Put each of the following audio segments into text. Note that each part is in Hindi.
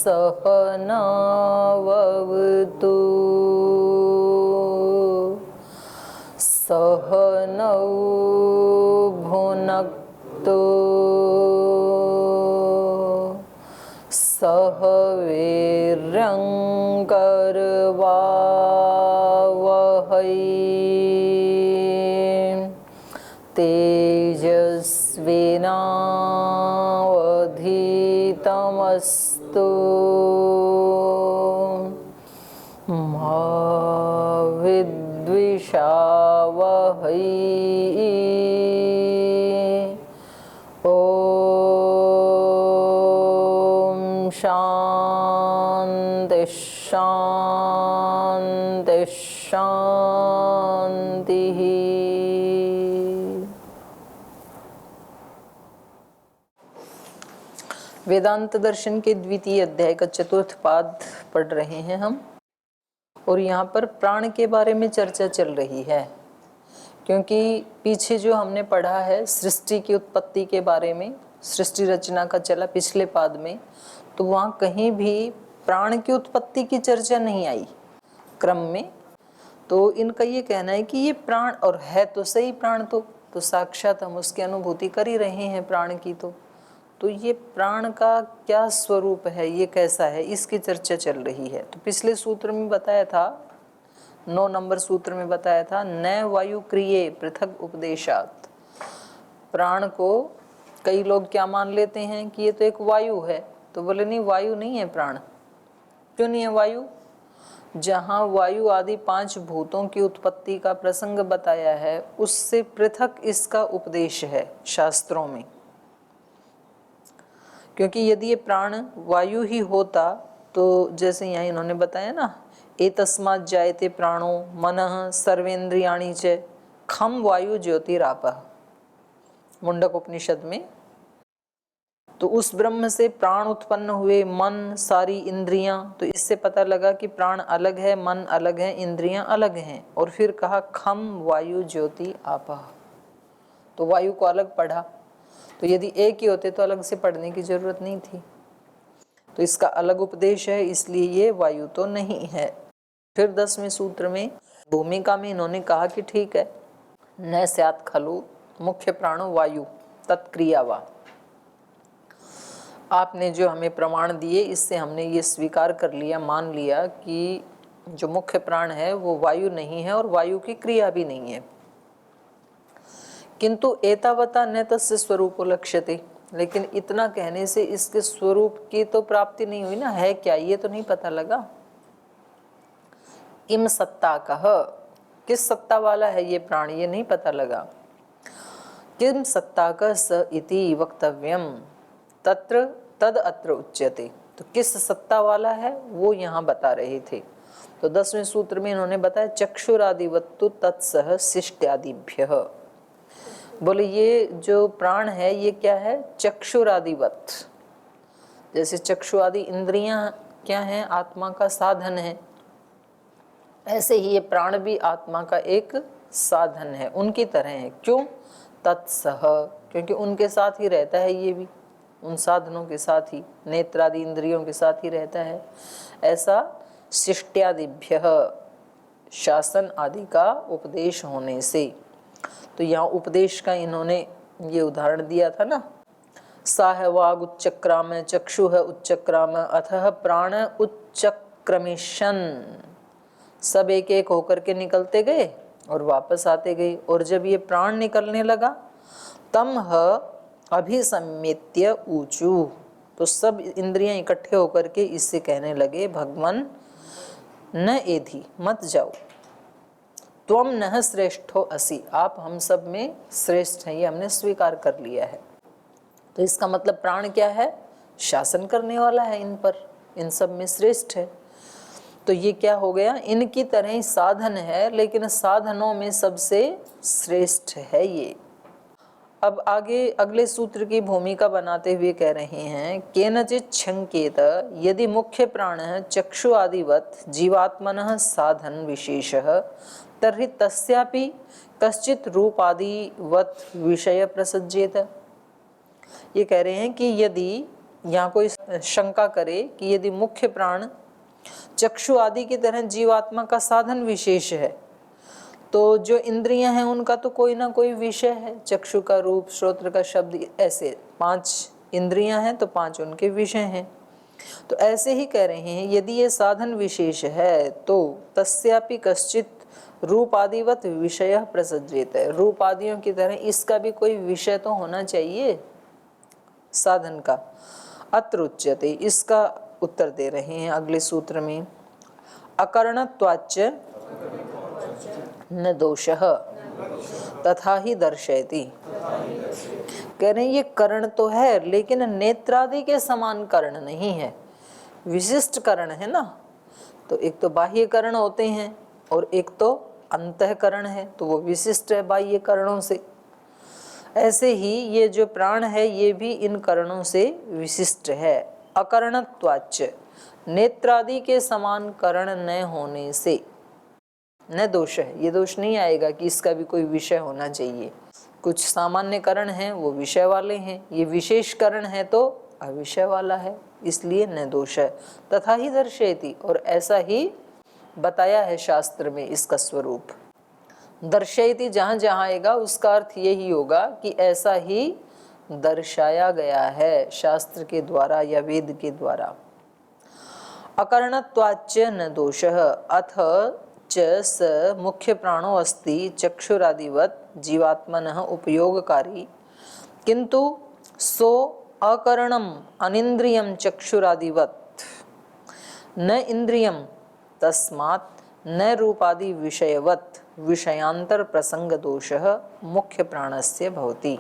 सहनावतु सहनौ भुनक्तु सह वीर्यं करवावहै तेजस्विनावधीतमस्तु मा विद्विषावहै। ओम शांति शांति शांति। वेदांत दर्शन के द्वितीय अध्याय का चतुर्थ पाद पढ़ रहे हैं हम, और यहाँ पर प्राण के बारे में चर्चा चल रही है। क्योंकि पीछे जो हमने पढ़ा है सृष्टि की उत्पत्ति के बारे में, सृष्टि रचना का चला पिछले पाद में, तो वहाँ कहीं भी प्राण की उत्पत्ति की चर्चा नहीं आई क्रम में। तो इनका ये कहना है कि ये प्राण, और है तो सही प्राण, तो साक्षात हम उसकी अनुभूति कर ही रहे हैं प्राण की। तो ये प्राण का क्या स्वरूप है, ये कैसा है, इसकी चर्चा चल रही है। तो पिछले सूत्र में बताया था, 9 नंबर सूत्र में बताया था, न वायु क्रिये पृथक उपदेशात। प्राण को कई लोग क्या मान लेते हैं कि ये तो एक वायु है, तो बोले नहीं, वायु नहीं है प्राण। क्यों नहीं है वायु? जहाँ वायु आदि 5 भूतों की उत्पत्ति का प्रसंग बताया है, उससे पृथक इसका उपदेश है शास्त्रों में। क्योंकि यदि ये प्राण वायु ही होता तो जैसे यहाँ इन्होंने बताया ना, एतस्मात् जायते प्राणो मनः सर्वेन्द्रियाणि च खम वायु ज्योतिरापः, मुंडक उपनिषद में। तो उस ब्रह्म से प्राण उत्पन्न हुए, मन, सारी इंद्रियां। तो इससे पता लगा कि प्राण अलग है, मन अलग है, इंद्रियां अलग हैं। और फिर कहा खम वायु ज्योति आपः, तो वायु को अलग पढ़ा। तो यदि एक ही होते तो अलग से पढ़ने की जरूरत नहीं थी। तो इसका अलग उपदेश है, इसलिए ये वायु तो नहीं है। फिर 10वें सूत्र में भूमिका में इन्होंने कहा कि ठीक है, न स्यात् खलु मुख्य प्राणो वायु तत्क्रियावा। आपने जो हमें प्रमाण दिए, इससे हमने ये स्वीकार कर लिया, मान लिया कि जो मुख्य प्राण है वो वायु नहीं है और वायु की क्रिया भी नहीं है। किंतु एतावता न तस्य स्वरूपो लक्ष्यते, लेकिन इतना कहने से इसके स्वरूप की तो प्राप्ति नहीं हुई ना। है क्या, ये तो नहीं पता लगा। इम सत्ता कह, किस सत्ता वाला है ये प्राण, ये नहीं पता लगा। किम सत्ता का स इति वक्तव्यम तत्र तद अत्र उच्यते। तो किस सत्ता वाला है वो यहाँ बता रहे थे। तो 10वें सूत्र में इन्होंने बताया चक्षुरादिवत्तु तत्सह शिष्ट्यादिभ्यः। बोले ये जो प्राण है ये क्या है, चक्षुरादिवत। जैसे चक्षु आदि इंद्रियां क्या हैं, आत्मा का साधन है, ऐसे ही ये प्राण भी आत्मा का एक साधन है, उनकी तरह है। क्यों? तत्सह, क्योंकि उनके साथ ही रहता है, ये भी उन साधनों के साथ ही, नेत्रादि इंद्रियों के साथ ही रहता है। ऐसा शिष्ट्यादिभ्यः, शासन आदि का उपदेश होने से। तो यहाँ उपदेश का इन्होंने ये उदाहरण दिया था ना, सा है वाग उच्चक्राम चक्षु है उच्चक्राम अथः प्राण उच्चक्रमिशन। सब एक एक होकर के निकलते गए और वापस आते गए। और जब ये प्राण निकलने लगा तम अभिसम्मित्य ऊचू, तो सब इंद्रियां इकट्ठे होकर के इससे कहने लगे भगवान न एधि, मत जाओ, त्वम नः श्रेष्ठो असि, आप हम सब में श्रेष्ठ हैं, ये हमने स्वीकार कर लिया है। तो इसका मतलब प्राण क्या है, शासन करने वाला है इन पर, इन सब में श्रेष्ठ है। तो ये क्या हो गया, इनकी तरह ही साधन है, लेकिन साधनों में सबसे श्रेष्ठ है ये। अब आगे अगले सूत्र की भूमिका बनाते हुए कह रहे हैं केनचित् शंकेत यदि मुख्य प्राण चक्षु आदिवत जीवात्मनः साधन विशेषः तर्हि तस्यापि कश्चित् रूपादिवत विषय प्रसज्येत। ये कह रहे हैं कि यदि यहाँ कोई शंका करे कि यदि मुख्य प्राण चक्षु आदि की तरह जीवात्मा का साधन विशेष है, तो जो इंद्रियां हैं उनका तो कोई ना कोई विषय है। चक्षु का रूप, श्रोत्र का शब्द, ऐसे 5 इंद्रियां हैं तो 5 उनके विषय हैं। तो ऐसे ही कह रहे हैं, यदि ये साधन विशेष है तो तस्यापि कश्चित रूप आदिवत विषय प्रसज्जित है। रूप आदियों की तरह इसका भी कोई विषय तो होना चाहिए साधन का। अत्र उच्यते, इसका उत्तर दे रहे हैं अगले सूत्र में, अकरणत्वाच्च न दोषः तथा ही दर्शयति। कह रहे हैं ये करण तो है लेकिन नेत्रादि के समान करण नहीं है, विशिष्ट करण है ना। तो एक तो बाह्य करण होते हैं और एक तो अंतःकरण है, तो वो विशिष्ट है बाह्य करणों से। ऐसे ही ये जो प्राण है ये भी इन करणों से विशिष्ट है। अकरणत्वाच्च, नेत्रादि के समान करण न होने से न दोष है, ये दोष नहीं आएगा कि इसका भी कोई विषय होना चाहिए। कुछ सामान्य करण हैं वो विषय वाले हैं, ये विशेष करण है तो अविषय वाला है, इसलिए न दोष है। तथा ही दर्शयति, और ऐसा ही बताया है शास्त्र में इसका स्वरूप। दर्शयति जहाँ जहाँ आएगा उसका अर्थ यही होगा कि ऐसा ही दर्शाया गया है शास्त्र के द्वारा या वेद के द्वारा। अकरणत्वाच्च न दोषः अथ च स मुख्य प्राणो अस्ति चक्षुरादिवत जीवात्मनः उपयोगकारी, किंतु सो अकरणम अनिंद्रियम चक्षुरादिवत न इंद्रियम, तस्मात् न रूपादि विषयवत विषयांतर प्रसंग दोषः मुख्य प्राणस्य भवति।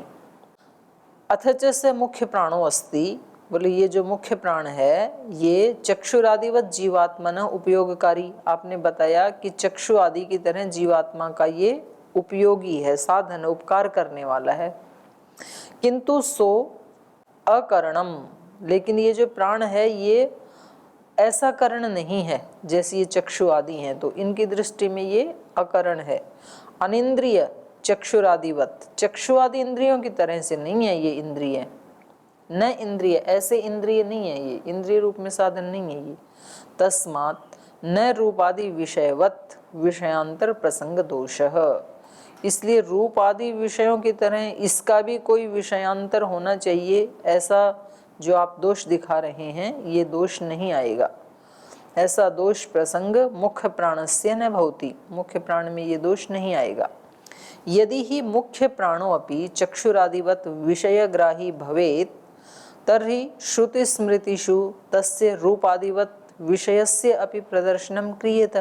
अथ च स मुख्य प्राणो अस्ति, बोले ये जो मुख्य प्राण है ये चक्षुरादिवत जीवात्मन उपयोगकारी। आपने बताया कि चक्षु आदि की तरह जीवात्मा का ये उपयोगी है, साधन, उपकार करने वाला है। किंतु सो अकरणम, लेकिन ये जो प्राण है ये ऐसा करण नहीं है जैसे ये चक्षु आदि हैं, तो इनकी दृष्टि में ये अकरण है। अनिंद्रिय चक्षुरादिवत, चक्षु आदि इंद्रियों की तरह से नहीं है ये इंद्रिय। न इंद्रिय, ऐसे इंद्रिय नहीं है ये, इंद्रिय रूप में साधन नहीं है ये। तस्मात् न रूपादि विषयवत विषयांतर प्रसंग दोषः, इसलिए रूप आदि विषयों की तरह इसका भी कोई विषयांतर होना चाहिए, ऐसा जो आप दोष दिखा रहे हैं ये दोष नहीं आएगा। ऐसा दोष प्रसंग मुख्य प्राणस्य न भवति, मुख्य प्राण में ये दोष नहीं आएगा। यदि ही मुख्य प्राणो अपि चक्षुरादिवत विषयग्राही भवेत् तर्हि श्रुति स्मृतिषु तस्य रूपादिवत विषयस्य अपि प्रदर्शनम क्रियेत।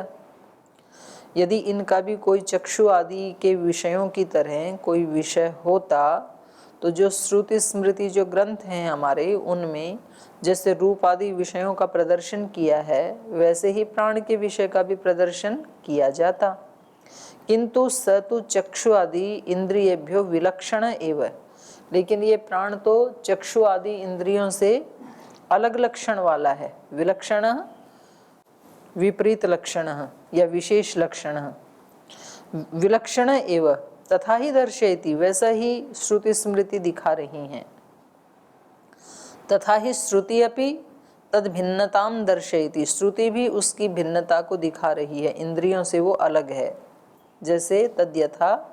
यदि इनका भी कोई चक्षु आदि के विषयों की तरह कोई विषय होता तो जो श्रुति स्मृति जो ग्रंथ हैं हमारे उनमें जैसे रूप आदि विषयों का प्रदर्शन किया है वैसे ही प्राण के विषय का भी प्रदर्शन किया जाता। किंतु स तु चक्षु आदि इंद्रियेभ्यो विलक्षण एव, लेकिन ये प्राण तो चक्षु आदि इंद्रियों से अलग लक्षण वाला है। विलक्षण विपरीत लक्षण या विशेष लक्षण, विलक्षण एव तथा ही दर्शयति, वैसा ही श्रुति स्मृति दिखा रही हैं। तथा ही श्रुति अपि तद भिन्नताम दर्शयति, श्रुति भी उसकी भिन्नता को दिखा रही है, इंद्रियों से वो अलग है। जैसे तद्यथा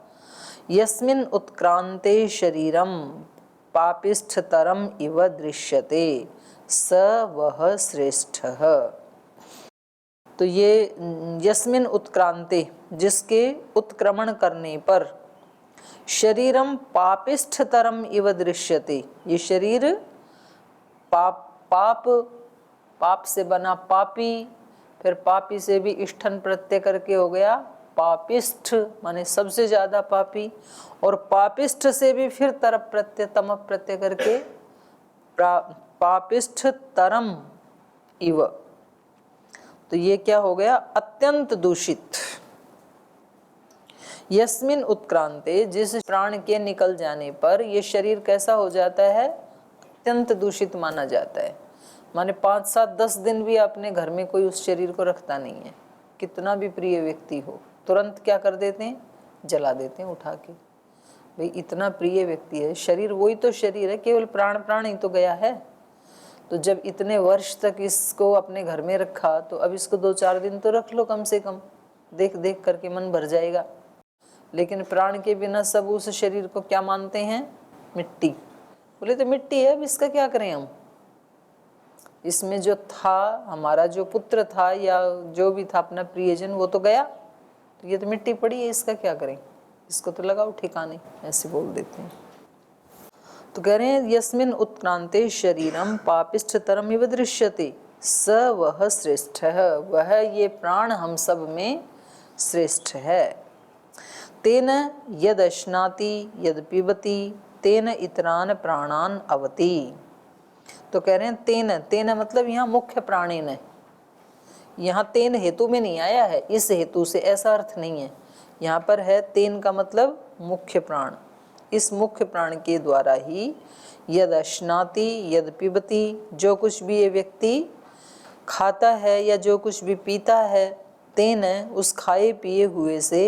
यस्मिन् उत्क्रांते शरीरम पापिष्ठतरम इव दृश्यते स वह श्रेष्ठः। तो ये यस्मिन् उत्क्रांते, जिसके उत्क्रमण करने पर, शरीरम पापिष्ठतरम इव दृश्यते, ये शरीर पाप से बना पापी, फिर पापी से भी इष्ठन प्रत्यय करके हो गया पापिष्ठ, माने सबसे ज्यादा पापी, और पापिष्ठ से भी फिर तरप प्रत्यय तम प्रत्यय करके पापिष्ठ तरम इव, तो ये क्या हो गया, अत्यंत दूषित। यस्मिन उत्क्रांते, जिस प्राण के निकल जाने पर ये शरीर कैसा हो जाता है, अत्यंत दूषित माना जाता है। माने 5, 7, 10 दिन भी अपने घर में कोई उस शरीर को रखता नहीं है, कितना भी प्रिय व्यक्ति हो, तुरंत क्या कर देते हैं, जला देते हैं उठा के। भाई इतना प्रिय व्यक्ति है, शरीर वही तो शरीर है, केवल प्राण प्राण ही तो गया है, तो जब इतने वर्ष तक इसको अपने घर में रखा तो अब इसको 2-4 दिन तो रख लो कम से कम, देख देख करके मन भर जाएगा। लेकिन प्राण के बिना सब उस शरीर को क्या मानते हैं? मिट्टी। बोले तो मिट्टी है, अब इसका क्या करें हम? इसमें जो था, हमारा जो पुत्र था या जो भी था अपना प्रियजन, वो तो गया, तो ये तो मिट्टी पड़ी है, इसका क्या करें? इसको तो लगाओ ठिकाने, ऐसे बोल देते हैं। तो कह रहे हैं यस्मिन उत्क्रांते शरीरम पापिष्ठतरम इव दृश्यते स वह श्रेष्ठ है, वह ये प्राण हम सब में श्रेष्ठ है। तेन यद अश्नाति यद पिबति तेन इतरान प्राणान अवति। तो कह रहे हैं तेन, तेन मतलब यहाँ मुख्य प्राणेन है, यहाँ तेन हेतु में नहीं आया है, इस हेतु से, ऐसा अर्थ नहीं है। यहाँ पर है तेन का मतलब मुख्य प्राण, इस मुख्य प्राण के द्वारा ही यद अश्नाति यद पिबति, जो कुछ भी ये व्यक्ति खाता है या जो कुछ भी पीता है, तेन उस खाए पिए हुए से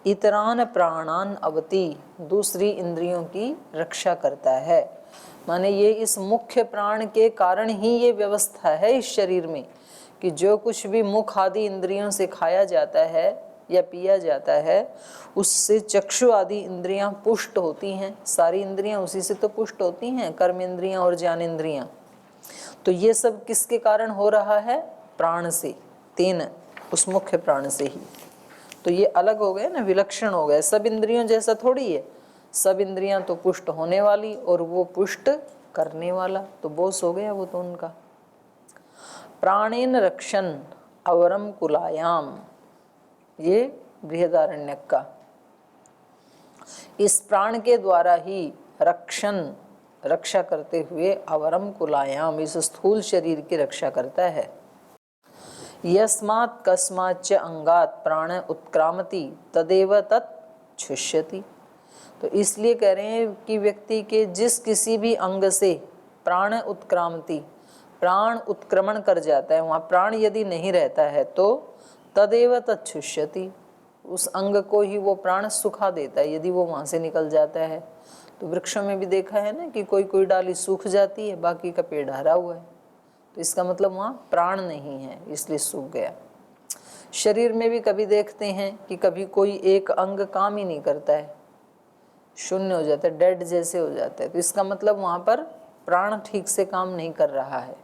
इतरान प्राणान अवति, दूसरी इंद्रियों की रक्षा करता है। माने ये इस मुख्य प्राण के कारण ही ये व्यवस्था है इस शरीर में कि जो कुछ भी मुख आदि इंद्रियों से खाया जाता है या पिया जाता है, उससे चक्षु आदि इंद्रियां पुष्ट होती हैं। सारी इंद्रियां उसी से तो पुष्ट होती हैं, कर्म इंद्रियां और ज्ञान इंद्रियां। तो ये सब किसके कारण हो रहा है? प्राण से, तेन, उस मुख्य प्राण से ही। तो ये अलग हो गए ना, विलक्षण हो गए। सब इंद्रियों जैसा थोड़ी है, सब इंद्रियां तो पुष्ट होने वाली और वो पुष्ट करने वाला, तो बोस हो गया वो तो उनका। प्राणेन रक्षण अवरम कुलायाम, ये बृहदारण्यक का, इस प्राण के द्वारा ही रक्षण, रक्षा करते हुए अवरम कुलायाम, इस स्थूल शरीर की रक्षा करता है। यस्मात् कस्माच्च अंगात् प्राण उत्क्रामति तदेव तत् छुष्यति। तो इसलिए कह रहे हैं कि व्यक्ति के जिस किसी भी अंग से प्राण उत्क्रामति, प्राण उत्क्रमण कर जाता है, वहाँ प्राण यदि नहीं रहता है तो तदेव तत् छुष्यति, उस अंग को ही वो प्राण सुखा देता है यदि वो वहाँ से निकल जाता है। तो वृक्षों में भी देखा है ना कि कोई कोई डाली सूख जाती है, बाकी का पेड़ हरा हुआ है, तो इसका मतलब वहाँ प्राण नहीं है, इसलिए सूख गया। शरीर में भी कभी देखते हैं कि कभी कोई एक अंग काम ही नहीं करता है, शून्य हो जाता है, डेड जैसे हो जाता है, तो इसका मतलब वहाँ पर प्राण ठीक से काम नहीं कर रहा है।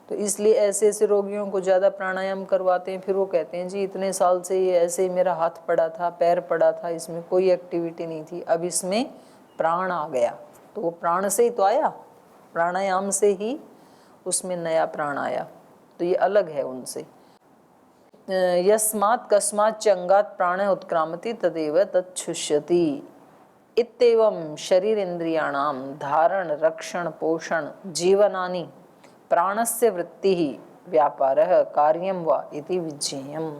तो इसलिए ऐसे ऐसे रोगियों को ज़्यादा प्राणायाम करवाते हैं, फिर वो कहते हैं जी इतने साल से ये ऐसे ही मेरा हाथ पड़ा था, पैर पड़ा था, इसमें कोई एक्टिविटी नहीं थी, अब इसमें प्राण आ गया। तो वो प्राण से ही तो आया, प्राणायाम से ही उसमें नया प्राण आया, तो ये अलग है उनसे। यस्मात् कस्माच्च अंगात् प्राण उत्क्रामति तदेव तच्छुष्यति इत्येवं शरीर इंद्रियाणाम धारण रक्षण पोषण जीवनानि प्राणस्य वृत्ति ही व्यापारः कार्यम वा इति विज्ञेयम्।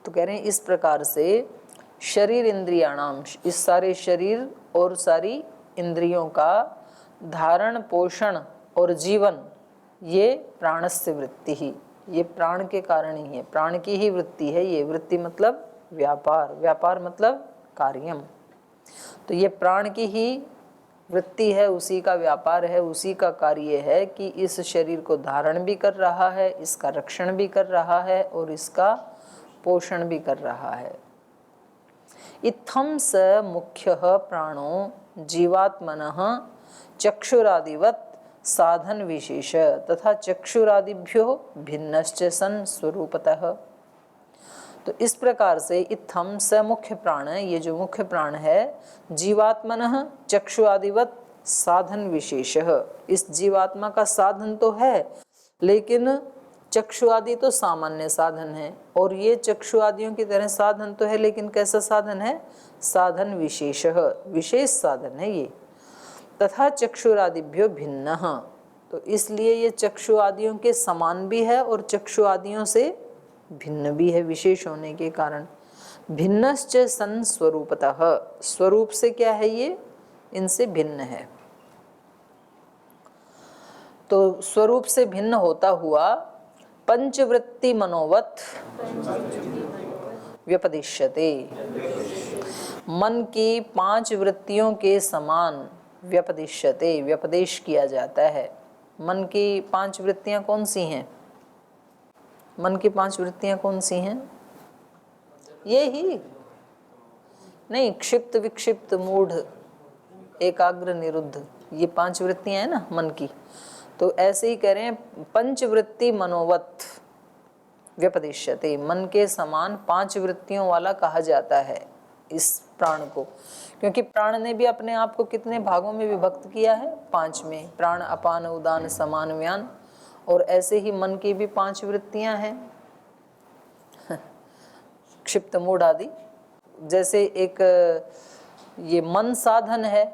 तो कह रहे हैं इस प्रकार से शरीर इंद्रियाणाम, इस सारे शरीर और सारी इंद्रियों का धारण पोषण और जीवन, ये प्राणस्य वृत्ति ही, ये प्राण के कारण ही है, प्राण की ही वृत्ति है। ये वृत्ति मतलब व्यापार, व्यापार मतलब कार्यम। तो ये प्राण की ही वृत्ति है, उसी का व्यापार है, उसी का कार्य है कि इस शरीर को धारण भी कर रहा है, इसका रक्षण भी कर रहा है और इसका पोषण भी कर रहा है। इत्थं स मुख्यः प्राणो जीवात्मनः चक्षुरादिवत् साधन विशेष तथा चक्षुरादिभ्यो भिन्नश्च सन स्वरूपतः। तो इस प्रकार से इत्थम स मुख्य प्राण, ये जो मुख्य प्राण है, जीवात्मनः चक्षुआदिवत् साधन विशेष, इस जीवात्मा का साधन तो है लेकिन चक्षु आदि तो सामान्य साधन है, और ये चक्षु आदियों की तरह साधन तो है लेकिन कैसा साधन है? साधन विशेष, विशेष साधन है ये। तथा चक्षुरादिभ्यो भिन्न, तो इसलिए ये चक्षु आदियों के समान भी है और चक्षु आदियों से भिन्न भी है, विशेष होने के कारण। भिन्नश्च सन स्वरूपतः, स्वरूप से क्या है ये? इनसे भिन्न है। तो स्वरूप से भिन्न होता हुआ पंचवृत्ति मनोवत व्यपदिश्यते, मन की 5 वृत्तियों के समान व्यपदिश्यते, व्यपदेश किया जाता है। मन की 5 वृत्तियां कौन सी हैं? मन की 5 वृत्तियां कौन सी हैं? ये ही नहीं, क्षिप्त विक्षिप्त मूढ़ एकाग्र निरुद्ध, ये 5 वृत्तियां हैं ना मन की। तो ऐसे ही कह रहे हैं, पंचवृत्ति मनोवत व्यपदिश्यते, मन के समान 5 वृत्तियों वाला कहा जाता है इस प्राण को, क्योंकि प्राण ने भी अपने आप को कितने भागों में विभक्त किया है? 5 में। प्राण अपान उदान समान व्यान। और ऐसे ही मन की भी 5 वृत्तियां हैं, क्षिप्त मूढ़ आदि। जैसे एक ये मन साधन है,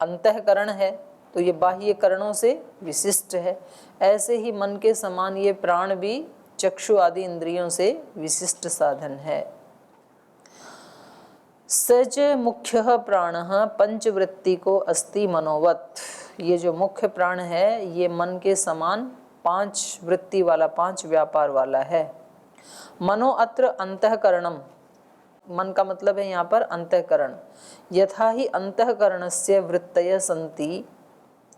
अंतःकरण है, तो ये बाह्य करणों से विशिष्ट है। ऐसे ही मन के समान ये प्राण भी चक्षु आदि इंद्रियों से विशिष्ट साधन है। सच मुख्य प्राण पंचवृत्ति को अस्ति मनोवत, ये जो मुख्य प्राण है ये मन के समान 5 वृत्ति वाला, 5 व्यापार वाला है। मनो अत्र अंतःकरणम, मन का मतलब है यहाँ पर अंतःकरण। यथा ही अंतःकरणस्य वृत्तय संति,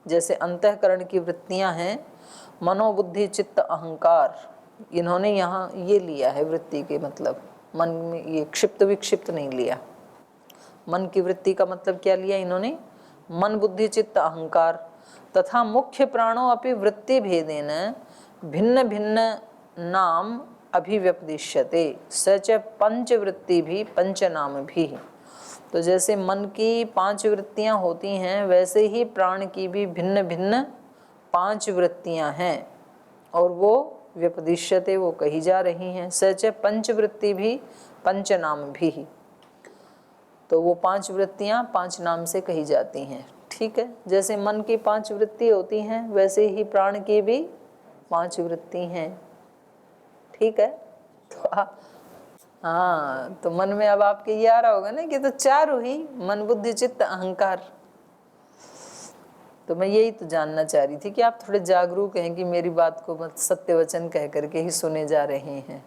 जैसे अंतःकरण की वृत्तियां हैं, मनोबुद्धि चित्त अहंकार, इन्होंने यहाँ ये लिया है वृत्ति के मतलब, मन में ये क्षिप्त विक्षिप्त नहीं लिया। मन की वृत्ति का मतलब क्या लिया इन्होंने? मन बुद्धि चित्त अहंकार। तथा मुख्य प्राणों अपि वृत्ति भेदेन भिन्न भिन्न नाम अभिव्यपदिश्यते, सच पंचवृत्ति भी पंचनाम भी। तो जैसे मन की 5 वृत्तियां होती हैं, वैसे ही प्राण की भी भिन्न भिन्न 5 वृत्तियां हैं, और वो व्यपदिश्यते, वो कही जा रही हैं। सच पंचवृत्ति भी पंचनाम भी, तो वो 5 वृत्तियां 5 नाम से कही जाती हैं। ठीक है, जैसे मन की 5 वृत्ति होती हैं, वैसे ही प्राण की भी 5 वृत्ति हैं। ठीक है, तो हाँ, तो मन में अब आपके ये आ रहा होगा ना कि तो 4 हुई, मन बुद्धि चित्त अहंकार। तो मैं यही तो जानना चाह रही थी कि आप थोड़े जागरूक हैं कि मेरी बात को मत सत्य वचन कह करके ही सुने जा रहे हैं।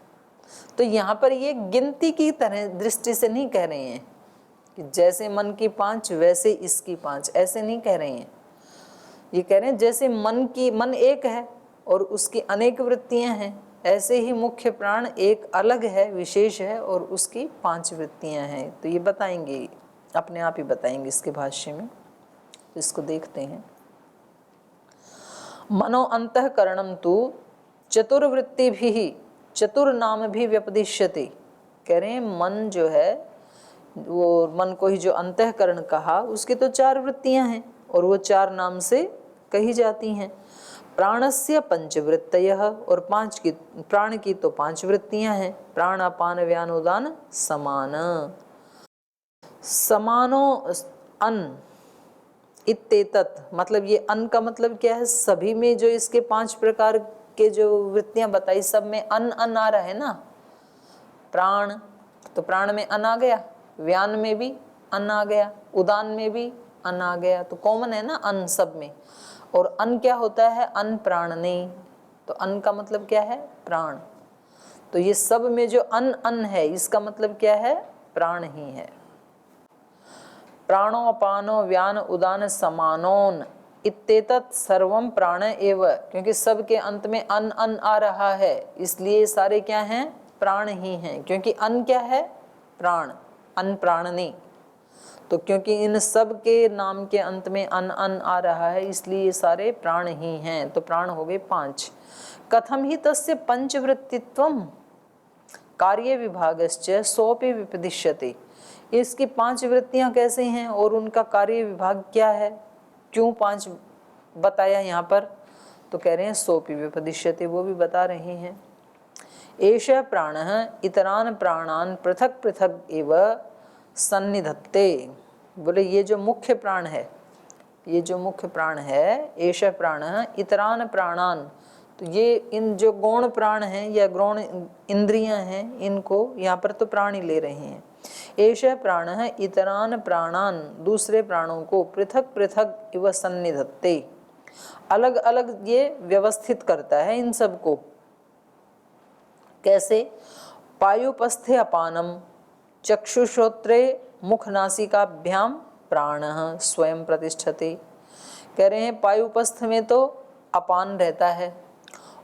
तो यहाँ पर ये गिनती की तरह दृष्टि से नहीं कह रहे हैं कि जैसे मन की 5 वैसे इसकी 5, ऐसे नहीं कह रहे हैं। ये कह रहे हैं जैसे मन एक है और उसकी अनेक वृत्तियां हैं, ऐसे ही मुख्य प्राण एक अलग है, विशेष है, और उसकी 5 वृत्तियां हैं। तो ये बताएंगे, अपने आप ही बताएंगे इसके भाष्य में। तो इसको देखते हैं। मनो अंतःकरणम तु चतुर्वृत्ति भी चतुर्नाम भी व्यपदिश्यते, कह रहे हैं मन जो है, वो मन को ही जो अंतःकरण कहा, उसकी तो 4 वृत्तियां हैं और वो 4 नाम से कही जाती हैं। प्राणस्य पंचवृत्तयः, और 5 की प्राण की तो 5 वृत्तियां हैं। प्राण अपान व्यान उदान समान, समानो अन इत्तेतत्, मतलब ये अन का मतलब क्या है? सभी में जो इसके 5 प्रकार के जो वृत्तियां बताई, सब में अन आ रहा है ना। प्राण, तो प्राण में अन आ गया, व्यान में भी अन आ गया, उदान में भी अन आ गया, तो कॉमन है ना अन सब में। और अन क्या होता है? अन प्राणने, तो अन का मतलब क्या है? प्राण। तो ये सब में जो अन है, इसका मतलब क्या है? प्राण ही है। प्राणो अपानो व्यान उदान समानोन इत्तेतत् सर्वम प्राण एव, क्योंकि सब के अंत में अन आ रहा है, इसलिए सारे क्या हैं? प्राण ही हैं, क्योंकि अन क्या है? प्राण, अन प्राणने। तो क्योंकि इन सब के नाम के अंत में अन आ रहा है, इसलिए ये सारे प्राण ही हैं। तो प्राण हो गए 5। कथम ही तस्य पंचवृत्तित्वम कार्य विभागश्च सोपि विपदिश्यते, इसकी 5 वृत्तियां कैसे हैं और उनका कार्य विभाग क्या है? क्यों 5 बताया यहाँ पर? तो कह रहे हैं सोपि विपदिश्यते, वो भी बता रहे हैं। एष प्राणः इतरान प्राणान पृथक पृथक एव सन्निधत्ते, बोले ये जो मुख्य प्राण है, ये जो मुख्य प्राण है, एष प्राणः इतरान प्राणान, तो ये इन जो गौण प्राण हैं या गौण इंद्रियां हैं, इनको यहाँ पर तो प्राण ही ले रहे हैं। एष प्राणः इतरान प्राणान, दूसरे प्राणों को पृथक पृथक इव सन्निधत्ते, अलग अलग ये व्यवस्थित करता है इन सबको। कैसे? पायुपस्थे अपानम चक्षुश्रोत्रे मुखनासिकाभ्याम प्राणः स्वयं प्रतिष्ठते, कह रहे हैं पायुपस्थ में तो अपान रहता है,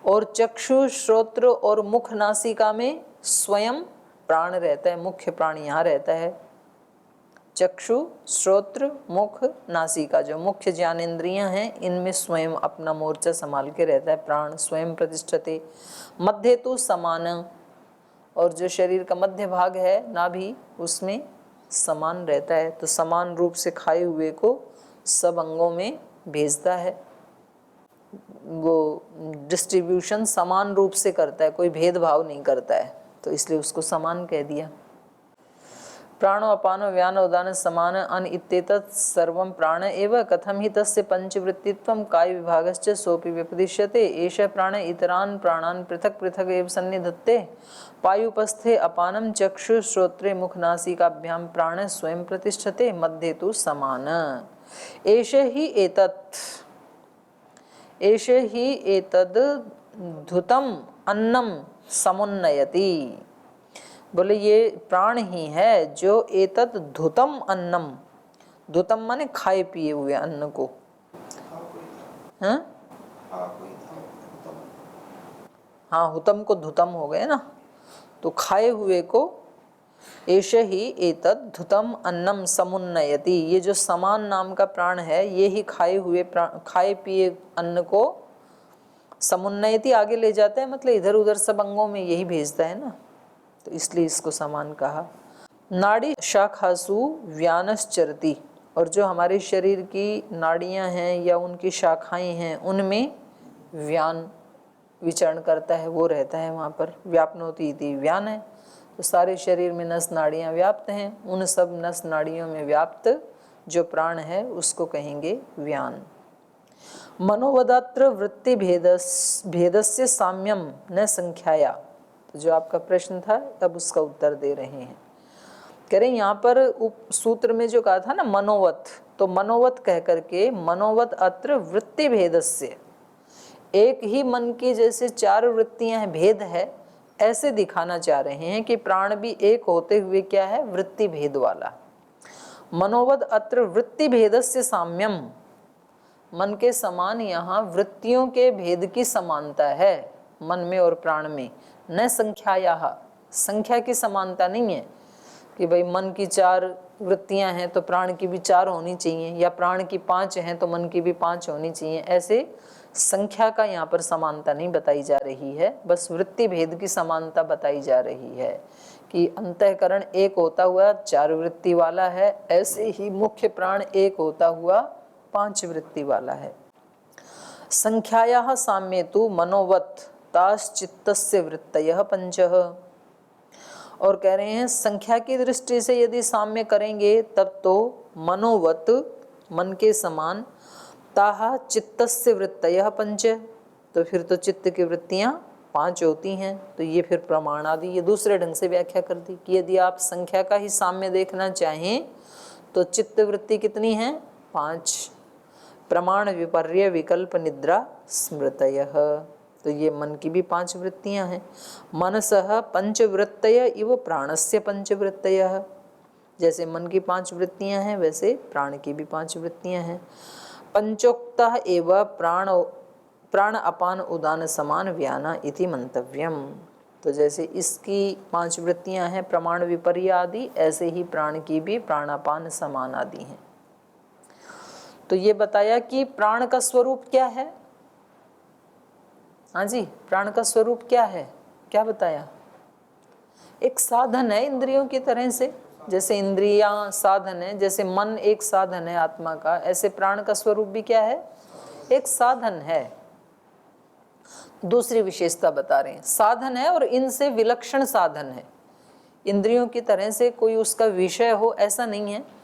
और चक्षु श्रोत्र और मुख नासिका में स्वयं प्राण रहता है, मुख्य प्राण यहाँ रहता है। चक्षु श्रोत्र मुख नासिका जो मुख्य ज्ञानेंद्रियां हैं, इनमें स्वयं अपना मोर्चा संभाल के रहता है प्राण, स्वयं प्रतिष्ठते। मध्य तो समान, और जो शरीर का मध्य भाग है नाभि, उसमें समान रहता है, तो समान रूप से खाए हुए को सब अंगों में भेजता है। वो डिस्ट्रीब्यूशन समान रूप से करता है, कोई भेदभाव नहीं करता है, तो इसलिए उसको समान कह दिया। प्राणो अपानो व्यानो उदान समान अन इत्येतत् सर्वं प्राण एव कथम ही तस्य पंचवृत्तित्वं काय विभागश्च सोपि व्यपदिश्यते एष प्राण इतरान् प्राणान् पृथक पृथक एव सन्निधत्ते पायुपस्थे अपानं चक्षु श्रोत्रे मुखनासिकाभ्यां प्राण स्वयं प्रतिष्ठते मध्ये तु समान एष ही एतद् धुतम अन्नम समुन्नयति। बोले ये प्राण ही है जो एतत् धुतम अन्नम, धुतम माने खाए पिए हुए अन्न को, हाँ हाँ हुतम को धुतम हो गए ना, तो खाए हुए को एष ही एतद् धुतम अन्नम समुन्नयति, ये जो समान नाम का प्राण है ये ही खाए पिए अन्न को समुन्नयति आगे ले जाता है, मतलब इधर उधर सब अंगों में यही भेजता है ना, तो इसलिए इसको समान कहा। नाड़ी शाखासु व्यानश्चरति, और जो हमारे शरीर की नाड़ियां हैं या उनकी शाखाएं हैं उनमें व्यान विचरण करता है, वो रहता है वहाँ पर। व्यापनोति इति व्यान है, तो सारे शरीर में नस नाड़ियाँ व्याप्त हैं, उन सब नस नाड़ियों में व्याप्त जो प्राण है उसको कहेंगे व्यान। मनोवदात्र वृत्ति भेदस्य साम्यम न संख्याया, तो जो आपका प्रश्न था तब उसका उत्तर दे रहे हैं। कह रहे यहाँ पर सूत्र में जो कहा था ना मनोवत, तो मनोवत कह करके मनोवत अत्र वृत्ति भेदस्य, एक ही मन की जैसे चार वृत्तियां हैं, भेद है, ऐसे दिखाना चाह रहे हैं कि प्राण भी एक होते हुए क्या है, वृत्ति भेद वाला। मनोवद अत्र वृत्ति भेदस्य साम्यम, मन के समान यहाँ वृत्तियों के भेद की समानता है मन में और प्राण में। न संख्याया, संख्या की समानता नहीं है कि भाई मन की चार वृत्तियां हैं तो प्राण की भी चार होनी चाहिए, या प्राण की 5 हैं तो मन की भी 5 होनी चाहिए, ऐसे संख्या का यहाँ पर समानता नहीं बताई जा रही है, बस वृत्ति भेद की समानता बताई जा रही है कि अंतःकरण एक होता हुआ 4 वृत्ति वाला है, ऐसे ही मुख्य प्राण एक होता हुआ 5 वृत्ति वाला है। संख्यायाः साम्ये तु मनोवत् ताश्चित्तस्य वृत्तयः 5, और कह रहे हैं संख्या की दृष्टि से यदि साम्य करेंगे तब तो मनोवत मन के समान, ताहा चित्तस्य वृत्तयः 5, तो फिर तो चित्त की वृत्तियां 5 होती हैं, तो ये फिर प्रमाण आदि ये दूसरे ढंग से व्याख्या कर दी कि यदि आप संख्या का ही साम्य देखना चाहें तो चित्त वृत्ति कितनी है, 5। प्रमाण विपर्य विकल्प निद्रा स्मृतयः, तो ये मन की भी 5 वृत्तियां हैं। मनसः पंचवृत्तय इव प्राणस्य पंचवृत्तयः, जैसे मन की 5 वृत्तियां हैं वैसे प्राण की भी 5 वृत्तियां हैं। पंचोक्तः एव प्राण अपान उदान समान व्याना इति मंतव्यम, तो जैसे इसकी 5 वृत्तियां हैं प्रमाण विपर्य आदि, ऐसे ही प्राण की भी प्राणापान समान आदि हैं। तो ये बताया कि प्राण का स्वरूप क्या है। हाँ जी, प्राण का स्वरूप क्या है, क्या बताया, एक साधन है इंद्रियों की तरह से, जैसे इंद्रियां साधन है, जैसे मन एक साधन है आत्मा का, ऐसे प्राण का स्वरूप भी क्या है, एक साधन है। दूसरी विशेषता बता रहे हैं, साधन है और इनसे विलक्षण साधन है। इंद्रियों की तरह से कोई उसका विषय हो ऐसा नहीं है,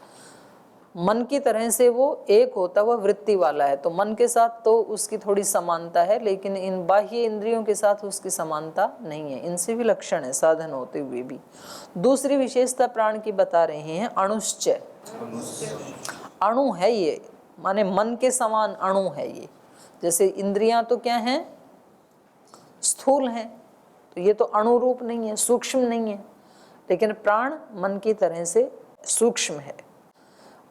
मन की तरह से वो एक होता हुआ वृत्ति वाला है, तो मन के साथ तो उसकी थोड़ी समानता है, लेकिन इन बाह्य इंद्रियों के साथ उसकी समानता नहीं है, इनसे विलक्षण है साधन होते हुए भी। दूसरी विशेषता प्राण की बता रहे हैं, अणुश्च, अणु है ये, माने मन के समान अणु है ये। जैसे इंद्रियां तो क्या हैं, स्थूल हैं, तो ये तो अणु रूप नहीं है, सूक्ष्म नहीं है, लेकिन प्राण मन की तरह से सूक्ष्म है।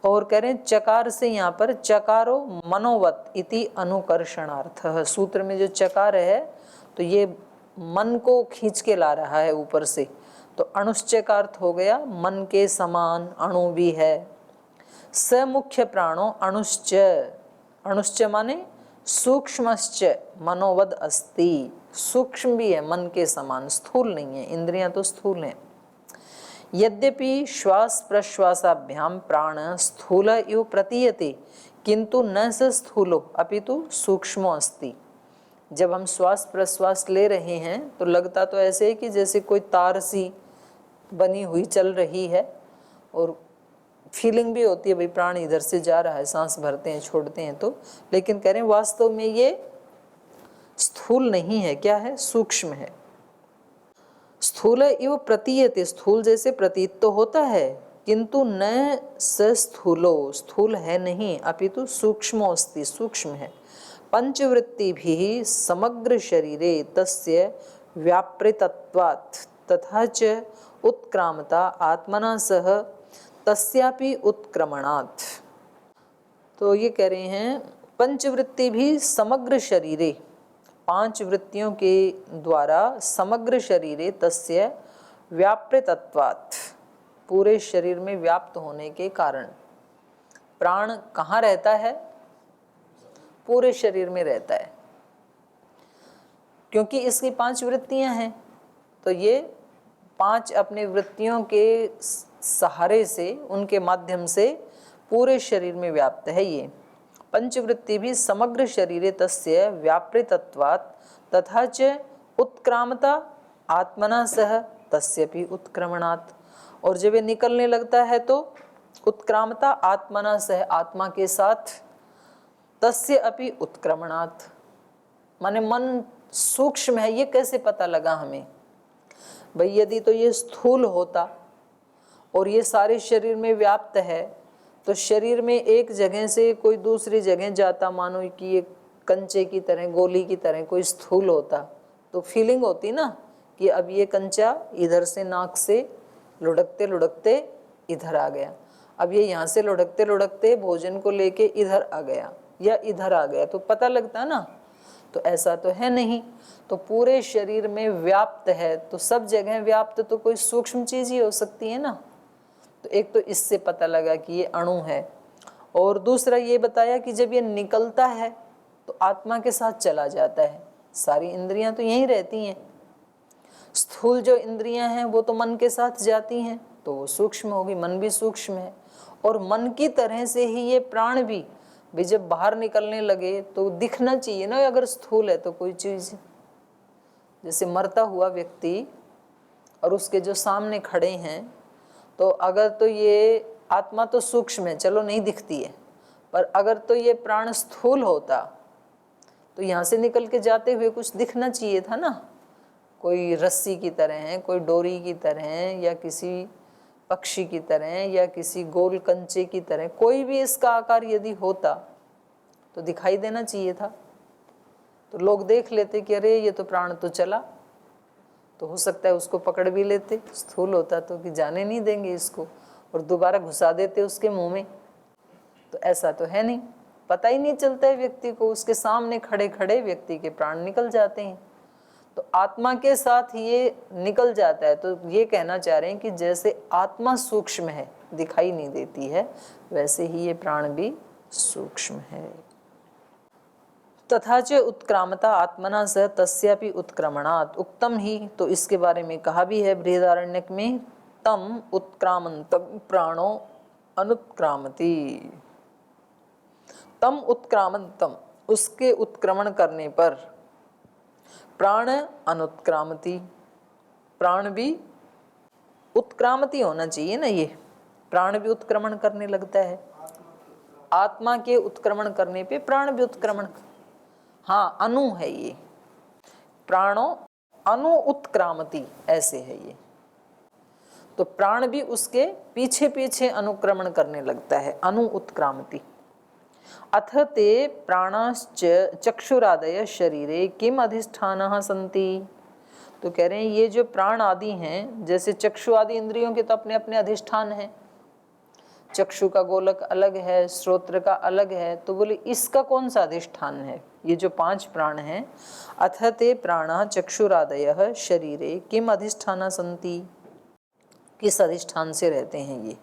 और कह रहे हैं चकार से यहाँ पर चकारो मनोवत इति अनुकर्षणार्थ। सूत्र में जो चकार है तो ये मन को खींच के ला रहा है ऊपर से, तो अणुश्चय का अर्थ हो गया मन के समान अणु भी है। स मुख्य प्राणो अणुश्च, अणुश्च माने सूक्ष्मश्च मनोवद अस्ति, सूक्ष्म भी है मन के समान, स्थूल नहीं है, इंद्रियां तो स्थूल हैं। यद्यपि श्वास प्रश्वासाभ्याम प्राण स्थूल इव प्रतीयते किंतु न स स्थूलो अपितु सूक्ष्मो अस्ति। जब हम श्वास प्रश्वास ले रहे हैं तो लगता तो ऐसे है कि जैसे कोई तार सी बनी हुई चल रही है, और फीलिंग भी होती है भाई प्राण इधर से जा रहा है, सांस भरते हैं छोड़ते हैं तो, लेकिन कह रहे हैं वास्तव में ये स्थूल नहीं है, क्या है, सूक्ष्म है। स्थूल इव प्रतीयते, स्थूल जैसे प्रतीत तो होता है, किंतु न स स्थूलो, स्थूल है नहीं, अपितु सूक्ष्मो अस्ति, सूक्ष्म है। पंचवृत्ति भी समग्र शरीरे तस्य व्यापृतत्वात् तथा च उत्क्रामता आत्मना सह तस्यापि उत्क्रमणात्। तो ये कह रहे हैं पंचवृत्ति भी समग्र शरीरे, पांच वृत्तियों के द्वारा समग्र शरीरे तस्य व्यापृतत्वात्, पूरे शरीर में व्याप्त होने के कारण। प्राण कहाँ रहता है, पूरे शरीर में रहता है, क्योंकि इसकी पांच वृत्तियां हैं, तो ये पांच अपने वृत्तियों के सहारे से, उनके माध्यम से पूरे शरीर में व्याप्त है। ये पंचवृत्ति भी समग्र शरीरे तस्य व्यापृतत्वात् तथा च उत्क्रामता आत्मना सह तस्यपि उत्क्रमणात्। और जब ये निकलने लगता है तो उत्क्रामता आत्मना सह, आत्मा के साथ, तस्य अपि उत्क्रमणात् माने मन सूक्ष्म है। ये कैसे पता लगा हमें भाई, यदि तो ये स्थूल होता और ये सारे शरीर में व्याप्त है तो शरीर में एक जगह से कोई दूसरी जगह जाता, मानो कि ये कंचे की तरह, गोली की तरह कोई स्थूल होता तो फीलिंग होती ना कि अब ये कंचा इधर से नाक से लुढ़कते लुढ़कते इधर आ गया, अब ये यहाँ से लुढ़कते लुढ़कते भोजन को लेके इधर आ गया या इधर आ गया, तो पता लगता ना। तो ऐसा तो है नहीं, तो पूरे शरीर में व्याप्त है, तो सब जगह व्याप्त तो कोई सूक्ष्म चीज ही हो सकती है ना। तो एक तो इससे पता लगा कि ये अणु है, और दूसरा ये बताया कि जब ये निकलता है तो आत्मा के साथ चला जाता है। सारी इंद्रियां तो यहीं रहती हैं, स्थूल जो इंद्रियां हैं वो तो मन के साथ जाती हैं, तो वो सूक्ष्म होगी, मन भी सूक्ष्म है। और मन की तरह से ही ये प्राण भी जब बाहर निकलने लगे तो दिखना चाहिए ना, अगर स्थूल है तो कोई चीज, जैसे मरता हुआ व्यक्ति और उसके जो सामने खड़े हैं, तो अगर तो ये आत्मा तो सूक्ष्म है, चलो नहीं दिखती है, पर अगर तो ये प्राण स्थूल होता तो यहाँ से निकल के जाते हुए कुछ दिखना चाहिए था ना, कोई रस्सी की तरह है, कोई डोरी की तरह है, या किसी पक्षी की तरह, या किसी गोल कंचे की तरह, कोई भी इसका आकार यदि होता तो दिखाई देना चाहिए था। तो लोग देख लेते कि अरे ये तो प्राण तो चला, तो हो सकता है उसको पकड़ भी लेते, स्थूल होता तो कि जाने नहीं देंगे इसको, और दोबारा घुसा देते उसके मुंह में। तो ऐसा तो है नहीं, पता ही नहीं चलता है व्यक्ति को, उसके सामने खड़े खड़े व्यक्ति के प्राण निकल जाते हैं। तो आत्मा के साथ ये निकल जाता है। तो ये कहना चाह रहे हैं कि जैसे आत्मा सूक्ष्म है, दिखाई नहीं देती है, वैसे ही ये प्राण भी सूक्ष्म है। तथा च उत्क्रामता आत्मना सह तस्यापि उत्क्रमणात् उक्तम ही, तो इसके बारे में कहा भी है बृहदारण्यक में, तम उत्क्रामंतम प्राणो अनुत्क्रामति। तम उत्क्रामंतम, उसके उत्क्रमण करने पर, प्राण अनुत्क्रामति, प्राण भी उत्क्रामति होना चाहिए ना, ये प्राण भी उत्क्रमण करने लगता है। आत्मा के उत्क्रमण करने पे प्राण भी उत्क्रमण, हाँ अनु है ये, प्राणो अनु उत्क्रामति, ऐसे है ये। तो प्राण भी उसके पीछे पीछे अनुक्रमण करने लगता है, अनु उत्क्रामति। अथ ते प्राणाश्च चक्षुरादय शरीरे किम अधिष्ठानः सन्ति। तो कह रहे हैं ये जो प्राण आदि हैं, जैसे चक्षु आदि इंद्रियों के तो अपने अपने अधिष्ठान हैं, चक्षु का गोलक अलग है, श्रोत्र का अलग है, तो बोले इसका कौन सा अधिष्ठान है? ये जो 5 प्राण हैं, अथ ते प्राणा चक्षुरादयः शरीरे किम अधिष्ठाना सन्ति, किस अधिष्ठान से रहते हैं ये?